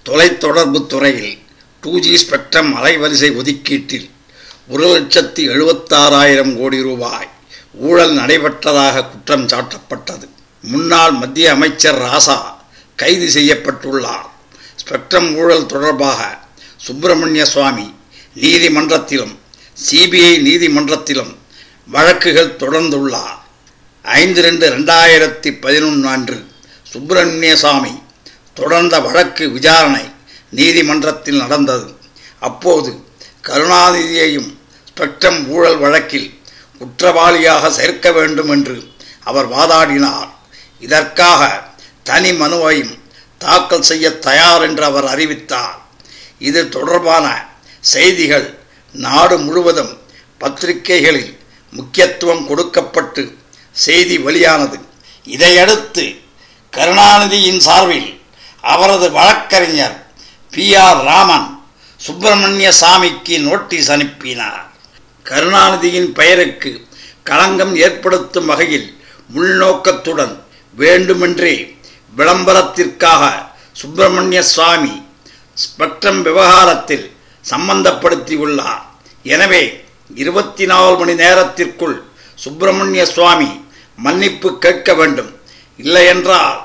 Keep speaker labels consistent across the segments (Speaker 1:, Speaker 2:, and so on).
Speaker 1: தொலைத்தொடர்பு துறையில் 2G spectrum அலைவரிசை ஒதுக்கீட்டில் 1,76,000 கோடி ரூபாய் ஊழல் நடைபெற்றதாக குற்றம் சாட்டப்பட்டது. முன்னாள் மத்திய அமைச்சர் ராசா கைது செய்யப்பட்டுள்ளார். ஸ்பெக்ட்ரம் ஊழல் தொடர்பாக சுப்பிரமணிய சுவாமி நீதிமன்றத்திலும் CBI நீதிமன்றத்திலும் வழக்குகள் தொடர்ந்துள்ளார். 5/2/2011 அன்று சுப்பிரமணிய சுவாமி தொடர்ந்த வழக்கு விசாரணை நீதிமன்றத்தில் நடந்தது. அப்போது கருணாநிதியையும் ஸ்பெக்ட்ரம் ஊழல் வழக்கில் குற்றவாளியாக சேர்க்க வேண்டும் என்று அவர் வாதாடினார். இதற்காக தனி மனுவையும் தாக்கல் செய்ய தயார் என்று அவர் அறிவித்தார். இது தொடர்பான செய்திகள் நாடு முழுவதும் பத்திரிகைகளில் முக்கியத்துவம் கொடுக்கப்பட்டு செய்தி வெளியானது. இதையடுத்து கருணாநிதியின் சார்பில் அவரது வழக்கறிஞர் PR ராமன் சுப்பிரமணிய சாமிக்கு நோட்டீஸ் அனுப்பினார். கருணாநிதியின் பெயருக்கு களங்கம் ஏற்படுத்தும் வகையில் உள்நோக்கத்துடன் வேண்டுமென்றே விளம்பரத்திற்காக சுப்பிரமணிய சுவாமி ஸ்பெக்ட்ரம் விவகாரத்தில் சம்பந்தப்படுத்தியுள்ளார். எனவே 24 மணி நேரத்திற்குள் சுப்பிரமணிய சுவாமி மன்னிப்பு கேட்க வேண்டும், இல்லையென்றால்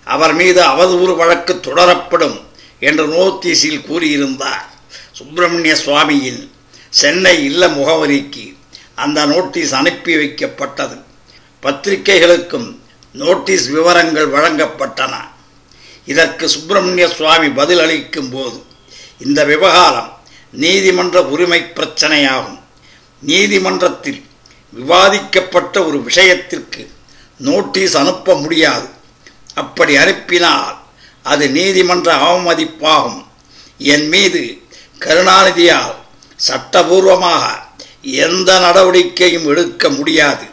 Speaker 1: அவர் மீது அவதூறு வழக்கு தொடரப்படும் என்று நோட்டீஸில் கூறியிருந்தார். சுப்பிரமணிய சுவாமியின் சென்னை இல்ல முகவரிக்கு அந்த நோட்டீஸ் அனுப்பி வைக்கப்பட்டது. பத்திரிகைகளுக்கும் நோட்டீஸ் விவரங்கள் வழங்கப்பட்டன. இதற்கு சுப்பிரமணிய சுவாமி பதில் அளிக்கும் போது, இந்த விவகாரம் நீதிமன்ற உரிமை பிரச்சனையாகும். நீதிமன்றத்தில் விவாதிக்கப்பட்ட ஒரு விஷயத்திற்கு நோட்டீஸ் அனுப்ப முடியாது. அப்படி அனுப்பினால் அது நீதிமன்ற அவமதிப்பாகும். என் மீது கருணாநிதியால் சட்டபூர்வமாக எந்த நடவடிக்கையும் எடுக்க முடியாது.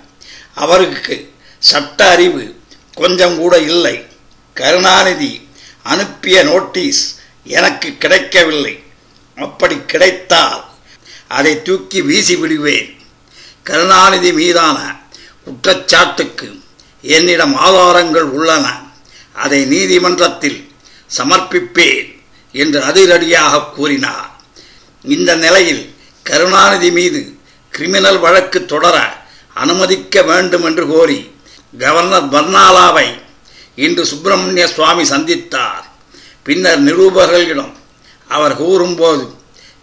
Speaker 1: அவருக்கு சட்ட அறிவு கொஞ்சம் கூட இல்லை. கருணாநிதி அனுப்பிய நோட்டீஸ் எனக்கு கிடைக்கவில்லை. அப்படி கிடைத்தால் அதை தூக்கி வீசி விடுவேன். கருணாநிதி மீதான குற்றச்சாட்டுக்கு என்னிடம் ஆதாரங்கள் உள்ளன. அதை நீதிமன்றத்தில் சமர்ப்பிப்பேன் என்று அதிரடியாக கூறினார். இந்த நிலையில் கருணாநிதி மீது கிரிமினல் வழக்கு தொடர அனுமதிக்க வேண்டும் என்று கோரி கவர்னர் பர்னாலாவை இன்று சுப்பிரமணிய சுவாமி சந்தித்தார். பின்னர் நிருபர்களிடம் அவர் கூறும்போது,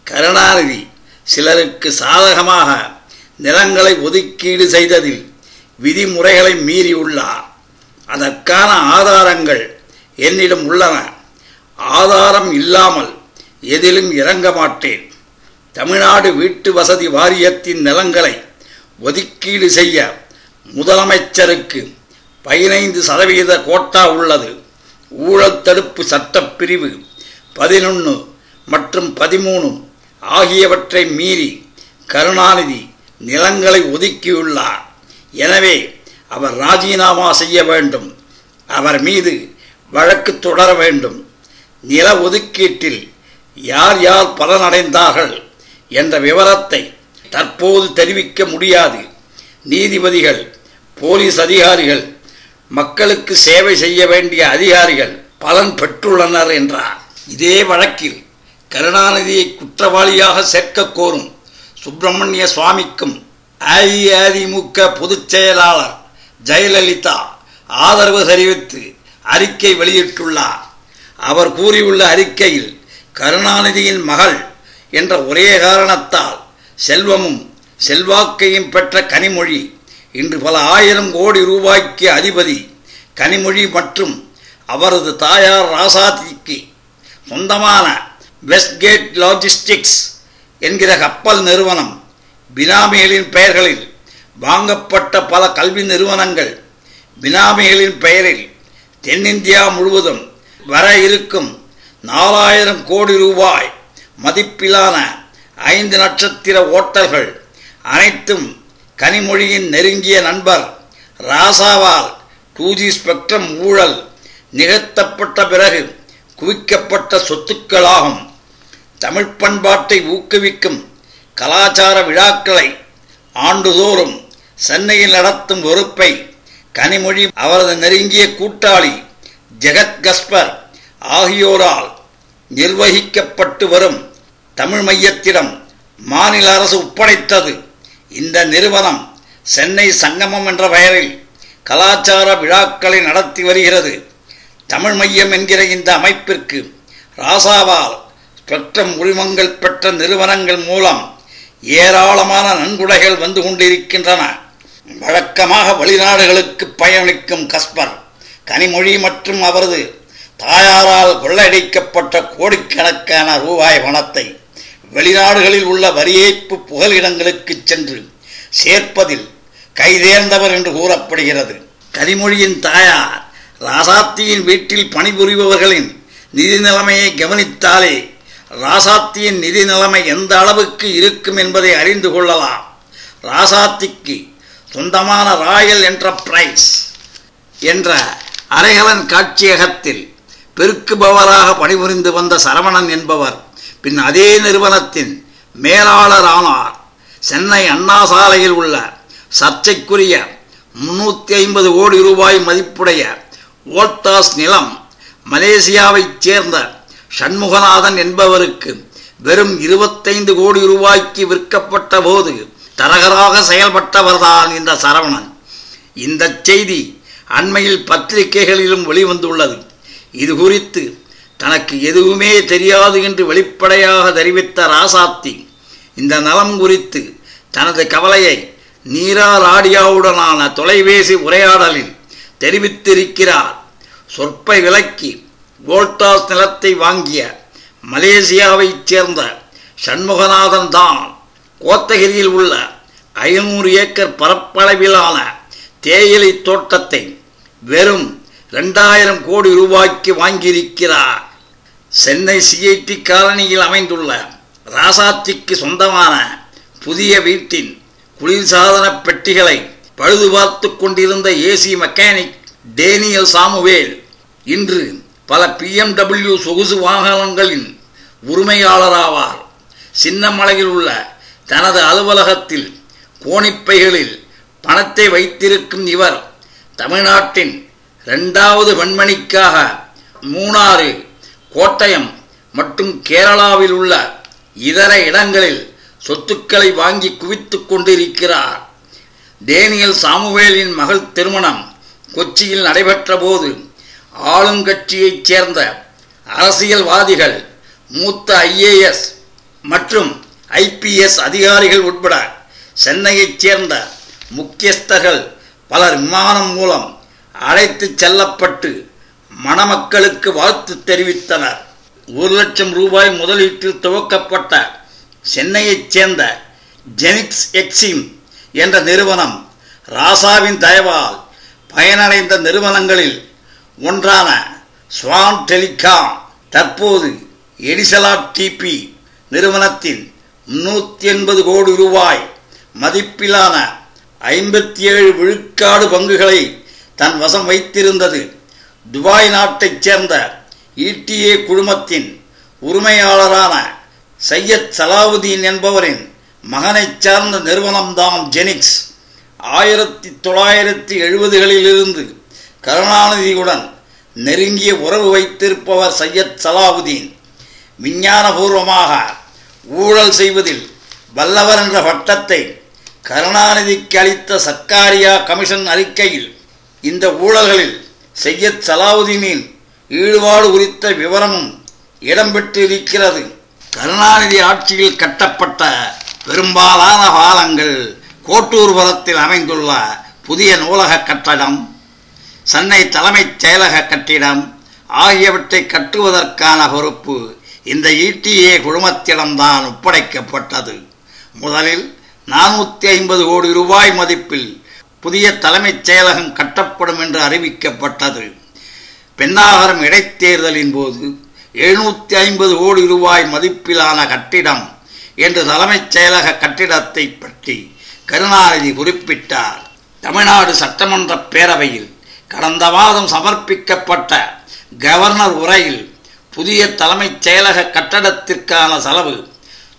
Speaker 1: கருணாநிதி சிலருக்கு சாதகமாக நிலங்களை ஒதுக்கீடு செய்ததில் விதிமுறைகளை மீறியுள்ளார். அதற்கான ஆதாரங்கள் என்னிடம் உள்ளன. ஆதாரம் இல்லாமல் எதிலும் இறங்க மாட்டேன். தமிழ்நாடு வீட்டு வசதி வாரியத்தின் நிலங்களை ஒதுக்கீடு செய்ய முதலமைச்சருக்கு 15% கோட்டா உள்ளது. ஊழல் தடுப்பு சட்டப்பிரிவு 11 மற்றும் 13 ஆகியவற்றை மீறி கருணாநிதி நிலங்களை ஒதுக்கியுள்ளார். எனவே அவர் ராஜினாமா செய்ய வேண்டும். அவர் மீது வழக்கு தொடர வேண்டும். நில ஒதுக்கீட்டில் யார் யார் பலனடைந்தார்கள் என்ற விவரத்தை தற்போது தெரிவிக்க முடியாது. நீதிபதிகள், போலீஸ் அதிகாரிகள், மக்களுக்கு சேவை செய்ய வேண்டிய அதிகாரிகள் பலன் பெற்றுள்ளனர் என்றார். இதே வழக்கில் கருணாநிதியை குற்றவாளியாக சேர்க்க கோரும் சுப்பிரமணிய சுவாமிக்கும் அஇஅதிமுக பொதுச் செயலாளர் ஜெயலலிதா ஆதரவு தெரிவித்து அறிக்கை வெளியிட்டுள்ளார். அவர் கூறியுள்ள அறிக்கையில், கருணாநிதியின் மகள் என்ற ஒரே காரணத்தால் செல்வமும் செல்வாக்கையும் பெற்ற கனிமொழி இன்று பல 1000 கோடி ரூபாய்க்கு அதிபதி. கனிமொழி மற்றும் அவரது தாயார் ராசாத்திக்கு சொந்தமான வெஸ்ட்கேட் லாஜிஸ்டிக்ஸ் என்கிற கப்பல் நிறுவனம், பினாமிகளின் பெயர்களில் வாங்கப்பட்ட பல கல்வி நிறுவனங்கள், பினாமிகளின் பெயரில் தென்னிந்தியா முழுவதும் வர இருக்கும் 4000 கோடி ரூபாய் மதிப்பிலான 5 நட்சத்திர ஓட்டல்கள் அனைத்தும் கனிமொழியின் நெருங்கிய நண்பர் ராசாவால் 2G ஸ்பெக்ட்ரம் ஊழல் நிகழ்த்தப்பட்ட பிறகு குவிக்கப்பட்ட சொத்துக்களாகும். தமிழ் பண்பாட்டை ஊக்குவிக்கும் கலாச்சார விழாக்களை ஆண்டுதோறும் சென்னையில் நடத்தும் பொறுப்பை கனிமொழி அவரது நெருங்கிய கூட்டாளி ஜெகத் கஸ்பர் ஆகியோரால் நிர்வகிக்கப்பட்டு வரும் தமிழ் மையத்திடம் மாநில அரசு ஒப்படைத்தது. இந்த நிறுவனம் சென்னை சங்கமம் என்ற பெயரில் கலாச்சார விழாக்களை நடத்தி வருகிறது. தமிழ் மையம் என்கிற இந்த அமைப்பிற்கு ராசாவால் ஸ்பெக்ட்ரம் உரிமங்கள் பெற்ற நிறுவனங்கள் மூலம் ஏராளமான நன்கொடைகள் வந்து கொண்டிருக்கின்றன. வழக்கமாக வெளிநாடுகளுக்கு பயணிக்கும் கஸ்பர் கனிமொழி மற்றும் அவரது தாயாரால் கொள்ளையடிக்கப்பட்ட கோடிக்கணக்கான ரூபாய் பணத்தை வெளிநாடுகளில் உள்ள வரி ஏய்ப்பு புகலிடங்களுக்கு சென்று சேர்ப்பதில் கைதேர்ந்தவர் என்று கூறப்படுகிறது. கனிமொழியின் தாயார் ராசாத்தியின் வீட்டில் பணிபுரிபவர்களின் நிதி நிலைமையை கவனித்தாலே ராசாத்தியின் நிதி நிலைமை எந்த அளவுக்கு இருக்கும் என்பதை அறிந்து கொள்ளலாம். ராசாத்திக்கு சொந்தமான ராயல் என்டர்பிரைஸ் என்ற அரைகலன் காட்சியகத்தில் பெருக்குபவராக பணிபுரிந்து வந்த சரவணன் என்பவர் பின் அதே நிறுவனத்தின் மேலாளர் ஆனார். சென்னை அண்ணா சாலையில் உள்ள சர்ச்சைக்குரிய 350 கோடி ரூபாய் மதிப்புடைய வோல்டாஸ் நிலம் மலேசியாவைச் சேர்ந்த சண்முகநாதன் என்பவருக்கு வெறும் 25 கோடி ரூபாய்க்கு விற்கப்பட்ட போது தரகராக செயல்பட்டவர்தான் இந்த சரவணன். இந்த செய்தி அண்மையில் பத்திரிகைகளிலும் வெளிவந்துள்ளது. இது குறித்து தனக்கு எதுவுமே தெரியாது என்று வெளிப்படையாக தெரிவித்த ராசாத்தி இந்த நலம் குறித்து தனது கவலையை நீரா ராடியாவுடனான தொலைபேசி உரையாடலில் தெரிவித்திருக்கிறார். சொற்ப விலைக்கு வோல்டாஸ் நிலத்தை வாங்கிய மலேசியாவைச் சேர்ந்த சண்முகநாதன் தான் கோத்தகிரியில் உள்ள 500 ஏக்கர் பரப்பளவிலான தேயிலை தோட்டத்தை வெறும் 2000 கோடி ரூபாய்க்கு வாங்கியிருக்கிறார். சென்னை சிஐடி காலனியில் அமைந்துள்ள ராசாத்திக்கு சொந்தமான புதிய வீட்டின் குளிர்சாதன பெட்டிகளை பழுது பார்த்து கொண்டிருந்த ஏசி மெக்கானிக் டேனியல் சாமுவேல் இன்று பல BMW சொகுசு வாகனங்களின் உரிமையாளராவார். சின்னமலையில் உள்ள தனது அலுவலகத்தில் கோணிப்பைகளில் பணத்தை வைத்திருக்கும் இவர் தமிழ்நாட்டின் 2வது வெண்மணிக்காக மூணாறு, கோட்டயம் மற்றும் கேரளாவில் உள்ள இதர இடங்களில் சொத்துக்களை வாங்கி குவித்துக் கொண்டிருக்கிறார். டேனியல் சாமுவேலின் மகள் திருமணம் கொச்சியில் நடைபெற்ற போது ஆளுங்கட்சியைச் சேர்ந்த அரசியல்வாதிகள், மூத்த IAS மற்றும் IPS அதிகாரிகள் உட்பட சென்னையைச் சேர்ந்த முக்கியஸ்தர்கள் பலர் விமானம் மூலம் அழைத்து செல்லப்பட்டு மணமக்களுக்கு வாழ்த்து தெரிவித்தனர். 1 லட்சம் ரூபாய் முதலீட்டில் துவக்கப்பட்ட சென்னையைச் சேர்ந்த ஜெனிக்ஸ் எக்ஸிம் என்ற நிறுவனம் ராசாவின் தயவால் பயனடைந்த நிறுவனங்களில் ஒன்றான ஸ்வான் டெலிகாம் தற்போது எடிசலாட் டிபி நிறுவனத்தின் 380 கோடி ரூபாய் மதிப்பிலான 57 விழுக்காடு பங்குகளை தன் வசம் வைத்திருந்தது. துபாய் நாட்டைச் சேர்ந்த ETA குழுமத்தின் உரிமையாளரான சையத் சலாவுதீன் என்பவரின் மகனைச் சார்ந்த நிறுவனம்தான் ஜெனிக்ஸ். 1970களிலிருந்து கருணாநிதியுடன் நெருங்கிய உறவு வைத்திருப்பவர் சையத் சலாவுதீன். விஞ்ஞானபூர்வமாக ஊழல் செய்வதில் வல்லவர் என்ற பட்டத்தை கருணாநிதிக்கு அளித்த சர்க்காரியா கமிஷன் அறிக்கையில் இந்த ஊழல்களில் சையத் சலாவுதீனின் ஈடுபாடு குறித்த விவரமும் இடம்பெற்றிருக்கிறது. கருணாநிதி ஆட்சியில் கட்டப்பட்ட பெரும்பாலான பாலங்கள், கோட்டூர்புரத்தில் அமைந்துள்ள புதிய நூலக கட்டடம், சென்னை தலைமைச் செயலக கட்டிடம் ஆகியவற்றை கட்டுவதற்கான பொறுப்பு இந்த ETA குழுமத்திடம்தான் ஒப்படைக்கப்பட்டது. முதலில் 450 கோடி ரூபாய் மதிப்பில் புதிய தலைமைச் செயலகம் கட்டப்படும் என்று அறிவிக்கப்பட்டது. பென்னாகரம் இடைத்தேர்தலின் போது 750 கோடி ரூபாய் மதிப்பிலான கட்டிடம் என்று தலைமைச் செயலக கட்டிடத்தை பற்றி கருணாநிதி குறிப்பிட்டார். தமிழ்நாடு சட்டமன்ற பேரவையில் கடந்த மாதம் சமர்ப்பிக்கப்பட்ட கவர்னர் உரையில் புதிய தலைமைச் செயலக கட்டடத்திற்கான செலவு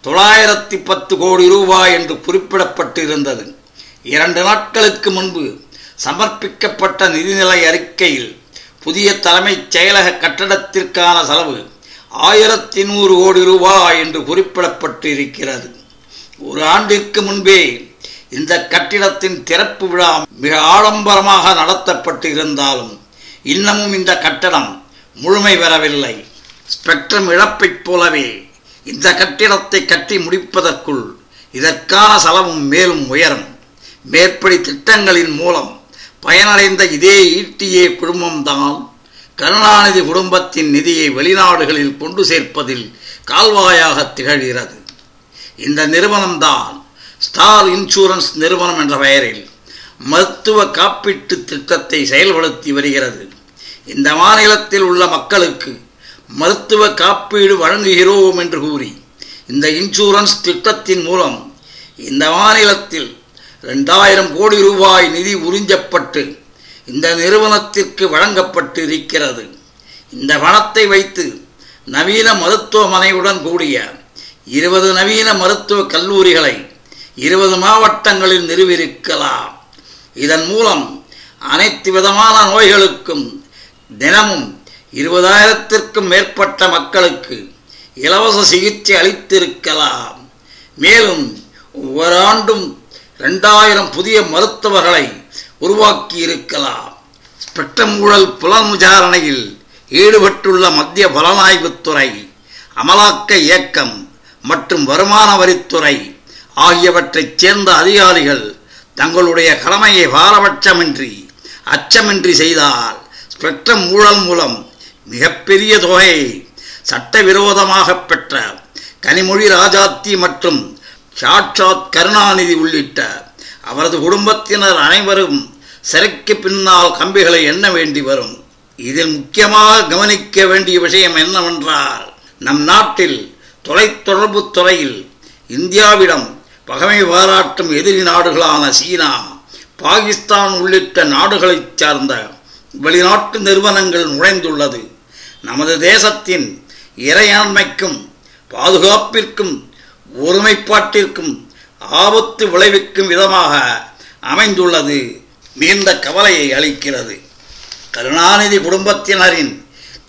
Speaker 1: 910 கோடி ரூபாய் என்று குறிப்பிடப்பட்டிருந்தது. 2 நாட்களுக்கு முன்பு சமர்ப்பிக்கப்பட்ட நிதிநிலை அறிக்கையில் புதிய தலைமைச் செயலக கட்டடத்திற்கான செலவு 1100 கோடி ரூபாய் என்று குறிப்பிடப்பட்டு இருக்கிறது. ஒரு ஆண்டிற்கு முன்பே இந்த கட்டிடத்தின் திறப்பு விழா மிக ஆடம்பரமாக நடத்தப்பட்டு இருந்தாலும் இன்னமும் இந்த கட்டடம் முழுமை பெறவில்லை. ஸ்பெக்ட்ரம் இழப்பைப் போலவே இந்த கட்டிடத்தை கட்டி முடிப்பதற்குள் இதற்கான செலவும் மேலும் உயரும். மேற்படி திட்டங்களின் மூலம் பயனடைந்த இதே ஈட்டிஏ குடும்பம்தான் கருணாநிதி குடும்பத்தின் நிதியை வெளிநாடுகளில் கொண்டு சேர்ப்பதில் கால்வாயாக திகழ்கிறது. இந்த நிறுவனம்தான் ஸ்டார் இன்சூரன்ஸ் நிறுவனம் என்ற பெயரில் மருத்துவ காப்பீட்டு திட்டத்தை செயல்படுத்தி வருகிறது. இந்த மாநிலத்தில் உள்ள மக்களுக்கு மருத்துவ காப்பீடு வழங்குகிறோம் என்று கூறி இந்த இன்சூரன்ஸ் திட்டத்தின் மூலம் இந்த மாநிலத்தில் 2000 கோடி ரூபாய் நிதி உறிஞ்சப்பட்டு இந்த நிறுவனத்திற்கு வழங்கப்பட்டு இருக்கிறது. இந்த பணத்தை வைத்து நவீன மருத்துவமனையுடன் கூடிய 20 நவீன மருத்துவ கல்லூரிகளை 20 மாவட்டங்களில் நிறுவியிருக்கலாம். இதன் மூலம் அனைத்து விதமான நோய்களுக்கும் தினமும் 20,000த்திற்கும் மேற்பட்ட மக்களுக்கு இலவச சிகிச்சை அளித்திருக்கலாம். மேலும் ஒவ்வொரு ஆண்டும் 2000 புதிய மருத்துவர்களை உருவாக்கி இருக்கலாம். ஸ்பெக்ட்ரம் ஊழல் புலன் விசாரணையில் ஈடுபட்டுள்ள மத்திய புலனாய்வுத்துறை, அமலாக்க இயக்கம் மற்றும் வருமான வரித்துறை ஆகியவற்றைச் சேர்ந்த அதிகாரிகள் தங்களுடைய கடமையை பாரபட்சமின்றி அச்சமின்றி செய்தால் ஸ்பெக்ட்ரம் ஊழல் மூலம் மிகப்பெரிய தொகையை சட்டவிரோதமாக பெற்ற கனிமொழி ராஜாத்தி மற்றும் சாட்சாத் கருணாநிதி உள்ளிட்ட அவரது குடும்பத்தினர் அனைவரும் சிறைக்கு பின்னால் கம்பிகளை எண்ண வேண்டி வரும். இதில் முக்கியமாக கவனிக்க வேண்டிய விஷயம் என்னவென்றால், நம் நாட்டில் தொலைத்தொடர்பு துறையில் இந்தியாவிடம் பகைமை பாராட்டும் எதிரி நாடுகளான சீனா, பாகிஸ்தான் உள்ளிட்ட நாடுகளைச் சார்ந்த வெளிநாட்டு நிறுவனங்கள் நுழைந்துள்ளது. நமது தேசத்தின் இறையாண்மைக்கும் பாதுகாப்பிற்கும் ஒருமைப்பாட்டிற்கும் ஆபத்து விளைவிக்கும் விதமாக அமைந்துள்ளது மிகுந்த கவலையை அளிக்கிறது. கருணாநிதி குடும்பத்தினரின்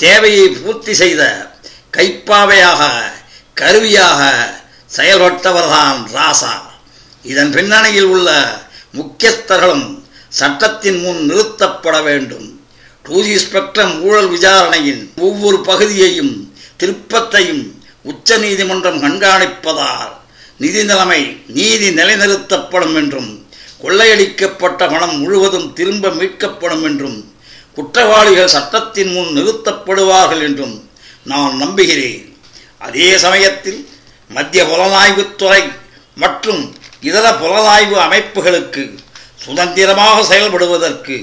Speaker 1: தேவையை பூர்த்தி செய்த கைப்பாவையாக கருவியாக செயல்பட்டவர்தான் ராசா. இதன் பின்னணியில் உள்ள முக்கியஸ்தர்களும் சட்டத்தின் முன் நிறுத்தப்பட வேண்டும். 2G ஸ்பெக்ட்ரம் ஊழல் விசாரணையின் ஒவ்வொரு பகுதியையும் திருப்பத்தையும் உச்ச நீதிமன்றம் கண்காணிப்பதால் நிதி நிலைநிறுத்தப்படும் என்றும் கொள்ளையடிக்கப்பட்ட பணம் முழுவதும் திரும்ப மீட்கப்படும் என்றும் குற்றவாளிகள் சட்டத்தின் முன் நிறுத்தப்படுவார்கள் என்றும் நான் நம்புகிறேன். அதே சமயத்தில் மத்திய புலனாய்வுத்துறை மற்றும் இதர புலனாய்வு அமைப்புகளுக்கு சுதந்திரமாக செயல்படுவதற்கு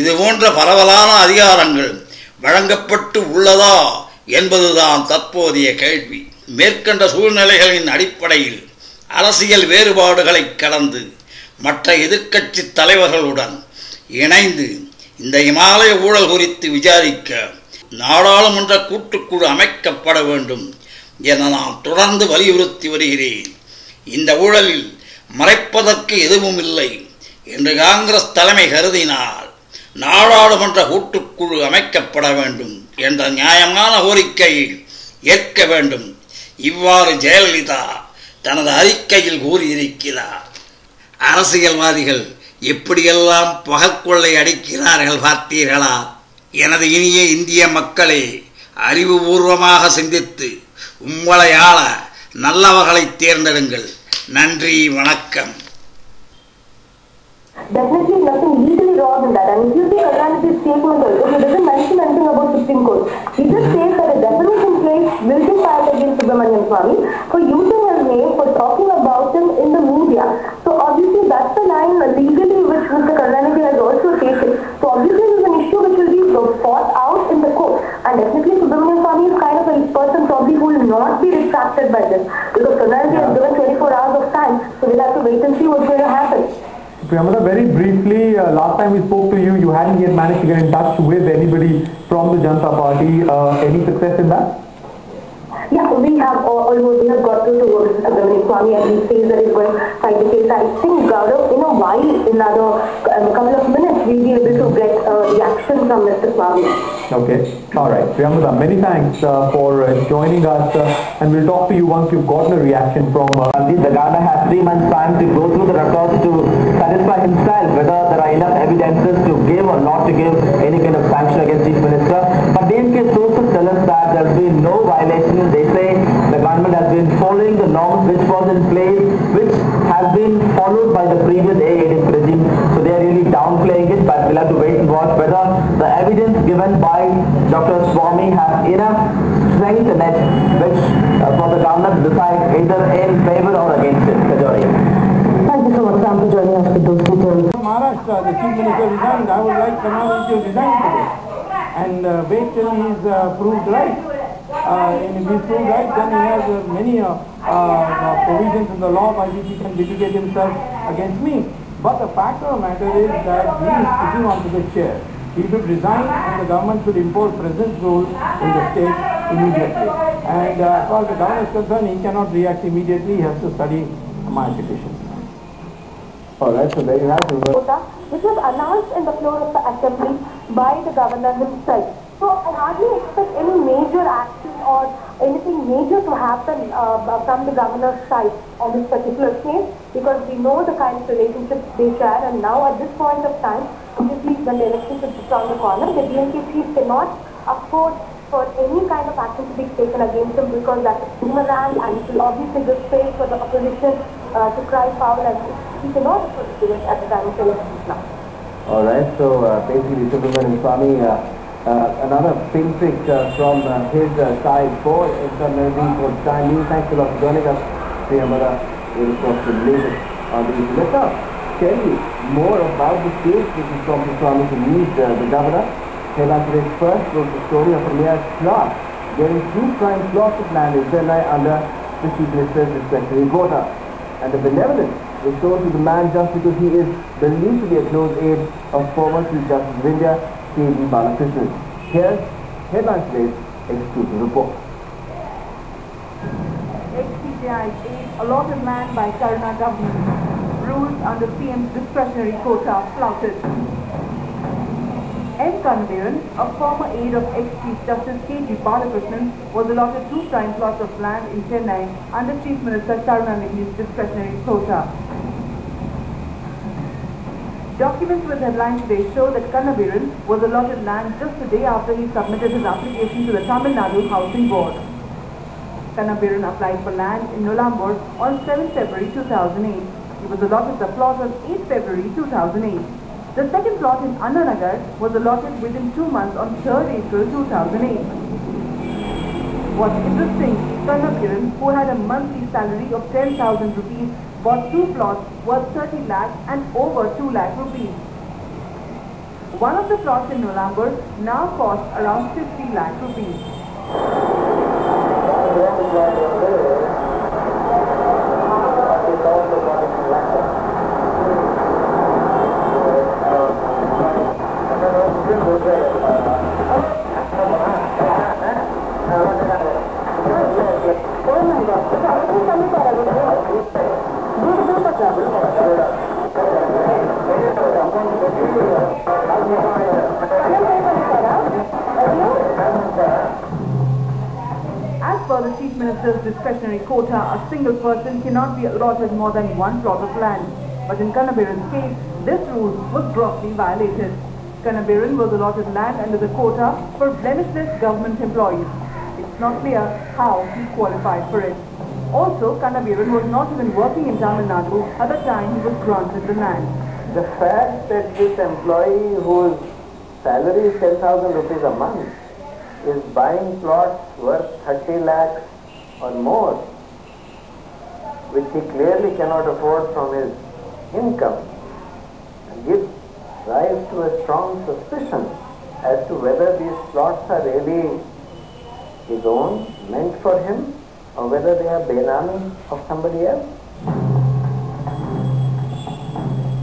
Speaker 1: இதுபோன்ற பரவலான அதிகாரங்கள் வழங்கப்பட்டு உள்ளதா என்பதுதான் தற்போதைய கேள்வி. மேற்கண்ட சூழ்நிலைகளின் அடிப்படையில் அரசியல் வேறுபாடுகளை கடந்து மற்ற எதிர்க்கட்சி தலைவர்களுடன் இணைந்து இந்த இமாலய ஊழல் குறித்து விசாரிக்க நாடாளுமன்ற கூட்டுக்குழு அமைக்கப்பட வேண்டும் என நான் தொடர்ந்து வலியுறுத்தி வருகிறேன். இந்த ஊழலில் மறைப்பதற்கு எதுவும் இல்லை என்று காங்கிரஸ் தலைமை கருதினால் நாடாளுமன்ற கூட்டுக்குழு அமைக்கப்பட வேண்டும் என்ற நியாயமான கோரிக்கையை ஏற்க வேண்டும். இவ்வாறு ஜெயலலிதா தனது அறிக்கையில் கூறியிருக்கிறார். அரசியல்வாதிகள் எப்படியெல்லாம் பகற்கொள்ளை அடிக்கிறார்கள் பார்த்தீர்களா? எனது இனிய இந்திய மக்களே, அறிவுபூர்வமாக சிந்தித்து உங்களை ஆள நல்லவர்களை தேர்ந்தெடுங்கள். நன்றி, வணக்கம்.
Speaker 2: Definitely nothing legally wrong in that. And if you see Karnataka's statement also, he doesn't mention anything about Supreme Court. He just says that a defamation case will be filed against Subramanian Swamy for using his name, for talking about him in the media. So obviously that's the line legally which Mr. Karnataka has also taken. So obviously this is an issue which will be fought out in the court. And definitely Subramanian Swamy is kind of a person probably who will not be distracted by this. Because Karnataka has given 24 hours of time. So we'll have to wait and see what's going to happen.
Speaker 3: Priyamada, very briefly, last time we spoke to you, you hadn't yet managed to get in touch with anybody from the Janata Party. Any success in that?
Speaker 2: Yeah, we have got to work with Subramanian Swamy, and he says that he's going to fight the case. I think, Gaurav, in a while, in another couple of minutes, we'll be able to get a reaction from Mr. Swamy.
Speaker 3: Okay. All right. Priyamvada, many thanks for joining us, and we'll talk to you once you've gotten a reaction from...
Speaker 4: The governor has 3 months time to go through the records to satisfy himself whether there are enough evidences to give or not to give any kind of sanction against Chief Minister. But DMK sources tell us that there has been no violation. They say the government has been following the norms which was in place, which has been followed by the previous AADF regime. So they are really downplaying it, but we'll have to wait and watch whether the evidence given by Dr. Swamy has enough strength in it, which for the governor to decide either in favor or against it. Kajori.
Speaker 2: Thank you so much, Sam, for joining us with those details.
Speaker 5: Maharashtra, the Chief Minister resigned. I would like Fadnavis to resign today and wait till he is proved right. And if he is proved right, then he has many provisions in the law by which he can litigate himself against me. But the fact of the matter is that he is sitting onto the chair. He should resign and the government should impose presence rule in the state immediately. And as far as the government is concerned, he cannot react immediately. He has to study my petition.
Speaker 4: Alright, so there you have it.
Speaker 2: Which was announced in the floor of the assembly by the governor himself. So I hardly expect any major action or anything major to happen from the governor's side on this particular case, because we know the kind of relationship they share, and now at this point of time, obviously when the election is around the corner, the DMK chief cannot afford for any kind of action to be taken against him, because that is boomerang, and it will obviously give space for the opposition to cry foul, and he cannot afford to do it at the time of elections now.
Speaker 4: Alright, so basically Subramanian Swamy, another pink trick from his side for International for time. Thanks a lot for joining us. Priyamvada, we'll of course leave it on the issue. Let's tell you more about the case which is from Swamy to meet the governor. Headline today's first was the story of a mayor's plot getting 2 prime plots of land in Chennai under the Chief Minister's discretionary quota. And the benevolence was shown to the man just because he is believed to be a close aide of former Chief Justice of India, K.G. Balakrishnan. Here's Headline today's exclusive report.
Speaker 6: XCCI's aid allotted land by Karna government. Rules under CM's discretionary quota flouted. N. Kannabiran, a former aide of ex-Chief Justice K.G. Balakrishnan, was allotted 2 prime plots of land in Chennai under Chief Minister Karunanidhi's discretionary quota. Documents with headline today show that Kannabiran was allotted land just the day after he submitted his application to the Tamil Nadu Housing Board. Kannabiran applied for land in Nolambur on 7 February 2008. He was allotted the plot on 8 February 2008. The second plot in Annanagar was allotted within 2 months on 3rd April 2008. What's interesting, Kannabiran, who had a monthly salary of 10,000 rupees, bought 2 plots worth 30 lakhs and over 2 lakh rupees. One of the plots in Nolambur now costs around 50 lakh rupees. As per the Chief Minister's discretionary quota, a single person cannot be allotted more than 1 plot of land. But in Kannabiran's case, this rule was grossly violated. Kannabiran was allotted land under the quota for blemishless government employees. It's not clear how he qualified for it. Also, Kannabiran was not even working in Tamil Nadu at the time he was granted the land.
Speaker 4: The fact that this employee whose salary is 10,000 rupees a month is buying plots worth 30 lakhs or more, which he clearly cannot afford from his income, and gives rise to a strong suspicion as to whether these plots are really his own, meant for him, or whether they are benami of somebody else.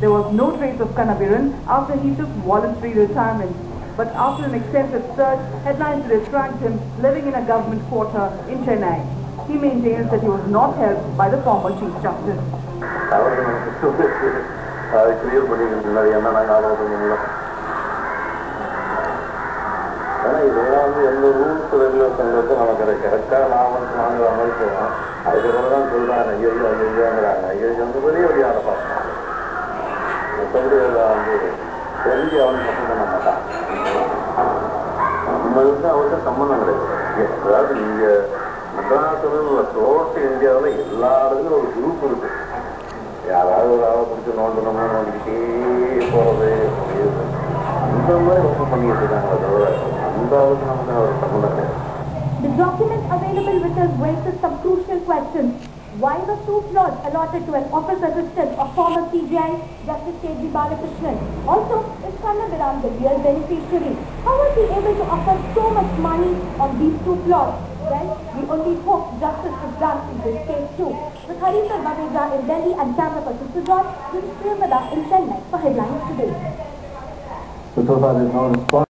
Speaker 6: There was no trace of Kannabiran after he took voluntary retirement. but after an extensive search, headlines today tracked him living in a government quarter in Chennai. He maintains that he was not helped by the former Chief Justice.
Speaker 7: இதெல்லாம் எந்த rules regulation நமக்கு கரெக்டாக நாங்கள் அமைக்கிறோம். அதுக்கப்புறம் தான் சொல்கிறாங்க ஐயோங்கிறாங்க. ஐயோ வந்து பெரிய வழியான பார்க்கலாம். மற்றபடி தெரிஞ்சு அவன் சப்போர்ட் பண்ண மாட்டான். நம்மளுக்கு அவருக்கு சம்மந்தம் கிடையாது. அதாவது நீங்கள் மெட்ராஸில் டோட்டல் இந்தியாவில் எல்லா இடத்துலையும் ஒரு குரூப் இருக்குது. யாராவது ஒரு ஆளை பிடிச்சி நோண்டணும்னா நோண்டிக்கிட்டே போகிறது அந்த மாதிரி ரொம்ப பண்ணிட்டு இருக்காங்க. தவிர அந்த அளவுக்கு நமக்கு ஒரு சம்மந்தம் கிடையாது.
Speaker 8: The document available with us raises some crucial questions. Why were 2 plots allotted to an office assistant of former CBI Justice K.G. Balakrishnan? Also, is Kannabiran the real beneficiary? How was he able to offer so much money on these 2 plots? Well, we only hope justice is done in this case too. With Harisar Baveja in Delhi and camera person Sujat, this is Priyamada in Chennai for Headlines Today.
Speaker 4: So far there is no response.